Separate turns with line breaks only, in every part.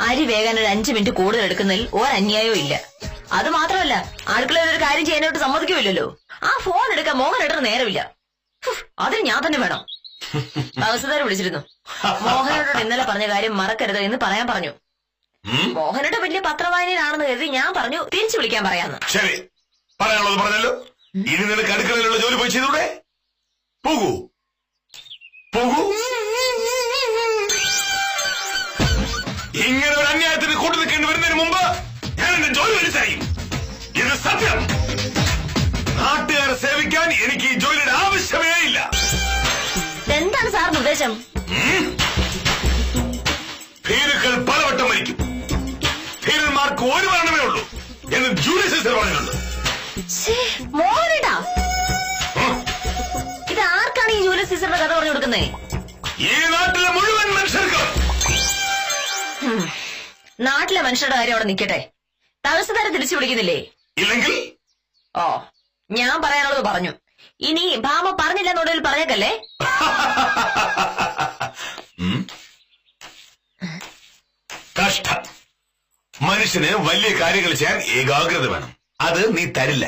അരി വേകാൻ ഒരു 5 മിനിറ്റ് കൂടുതൽ എടുക്കുന്നതിൽ ഒരന്യായവും ഇല്ല. അത് മാത്രമല്ല, അടുക്കളയിൽ ഒരു കാര്യം ചെയ്യാനായിട്ട് സമ്മതിക്കുമില്ലല്ലോ. ആ ഫോൺ എടുക്കാൻ മോഹൻ ഇടുന്ന നേരമില്ല. അതിന് ഞാൻ തന്നെ വേണം. തഹസിൽദാർ വിളിച്ചിരുന്നു. മോഹനോട് ഇന്നലെ പറഞ്ഞ കാര്യം മറക്കരുത് എന്ന് പറയാൻ പറഞ്ഞു. മോഹനോട് വലിയ പത്രവായനയാണെന്ന് കരുതി ഞാൻ പറഞ്ഞു തിരിച്ചു വിളിക്കാൻ പറയാന്ന്.
ശരി, പറയാനുള്ളത് പറഞ്ഞല്ലോ. ഇനി നിനക്ക് അടുക്കളയിലുള്ള ജോലി പോയി ചെയ്തൂടെ? പോകൂ പോകൂ. ഇങ്ങനെ ഒരു അന്യായത്തിന് കൂട്ടു നിൽക്കേണ്ടി വരുന്നതിന് മുമ്പ് ഞാൻ എന്റെ ജോലി വലിച്ചറിയും. ഇത് സത്യം. നാട്ടുകാരെ സേവിക്കാൻ എനിക്ക് ഈ ജോലിയുടെ ആവശ്യമേ ഇല്ല.
എന്താണ് സാറിന്റെ ഉദ്ദേശം?
ഭീരുക്കൾ പലവട്ടം മരിക്കും, ഭീരന്മാർക്ക് ഒരു മരണമേ ഉള്ളൂ എന്ന് ജൂലൈ സീസർ പറഞ്ഞിട്ടുണ്ട്.
മോഹനേട്ടാ, ഇത് ആർക്കാണ് ഈ ജൂലൈ സീസറിന്റെ കഥ പറഞ്ഞു കൊടുക്കുന്നേ?
ഈ നാട്ടിലെ മുഴുവൻ മനുഷ്യർക്കും.
നാട്ടിലെ മനുഷ്യരുടെ കാര്യം അവിടെ നിൽക്കട്ടെ. തഹസിൽദാരെ തിരിച്ചു വിളിക്കുന്നില്ലേ?
ഇല്ലെങ്കിൽ
ഓ, ഞാൻ പറയാനുള്ളത് പറഞ്ഞു. ഇനി ഭാമ പറഞ്ഞില്ല എന്നുള്ളിൽ പറഞ്ഞേക്കല്ലേ.
കഷ്ടം. മനുഷ്യന് വലിയ കാര്യങ്ങൾ ചെയ്യാൻ ഏകാഗ്രത വേണം. അത് നീ തരില്ല.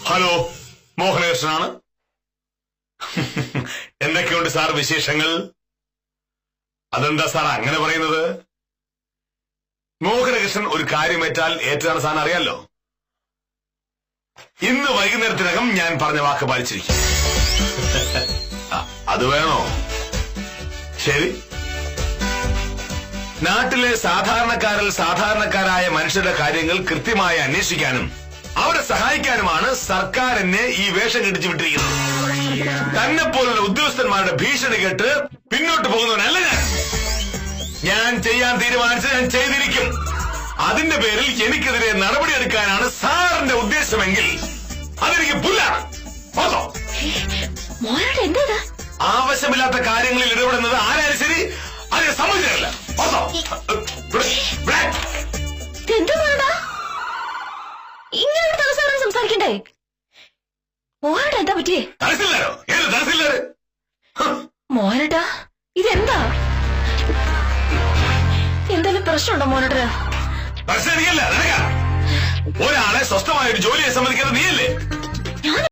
ഹലോ, മോഹനകൃഷ്ണനാണ്. എന്തൊക്കെയുണ്ട് സാർ വിശേഷങ്ങൾ? അതെന്താ സാർ അങ്ങനെ പറയുന്നത്? മോഹനകൃഷ്ണൻ ഒരു കാര്യമേറ്റാൽ ഏറ്റതാണ് സാറിന് അറിയാലോ. ഇന്ന് വൈകുന്നേരത്തിനകം ഞാൻ പറഞ്ഞ വാക്ക് പാലിച്ചിരിക്കും. അത് വേണോ? ശരി. നാട്ടിലെ സാധാരണക്കാരിൽ സാധാരണക്കാരായ മനുഷ്യരുടെ കാര്യങ്ങൾ കൃത്യമായി അന്വേഷിക്കാനും അവരെ സഹായിക്കാനുമാണ് സർക്കാർ എന്നെ ഈ വേഷം കെട്ടിച്ചു വിട്ടിരിക്കുന്നത്. തന്നെ പോലുള്ള ഉദ്യോഗസ്ഥന്മാരുടെ ഭീഷണി കേട്ട് പിന്നോട്ട് പോകുന്നവനല്ല ഞാൻ. ഞാൻ ചെയ്യാൻ തീരുമാനിച്ചത് ഞാൻ ചെയ്തിരിക്കും. അതിന്റെ പേരിൽ എനിക്കെതിരെ നടപടിയെടുക്കാനാണ് സാറിന്റെ ഉദ്ദേശമെങ്കിൽ അതെനിക്ക് പുല്ലാണ്. ആവശ്യമില്ലാത്ത കാര്യങ്ങളിൽ ഇടപെടുന്നത് ആരായാലും ശരി, അതിനെ സമ്മതിച്ചില്ല.
ഇങ്ങനെ സംസാരിക്കണ്ടേ? മോഹനേട്ടാ, എന്താ പറ്റിയേ?
തഹസിൽദാരോ? ഏത് തഹസിൽദാര്?
മോഹനേട്ടാ, ഇതെന്താ? എന്തെങ്കിലും പ്രശ്നമുണ്ടോ മോഹനേട്ടന്?
പ്രശ്നം എനിക്കല്ല, നിനക്കാ. ഒരാളെ സ്വസ്ഥമായ ഒരു ജോലിയെ സമ്മതിക്കാതെ നീയല്ലേ?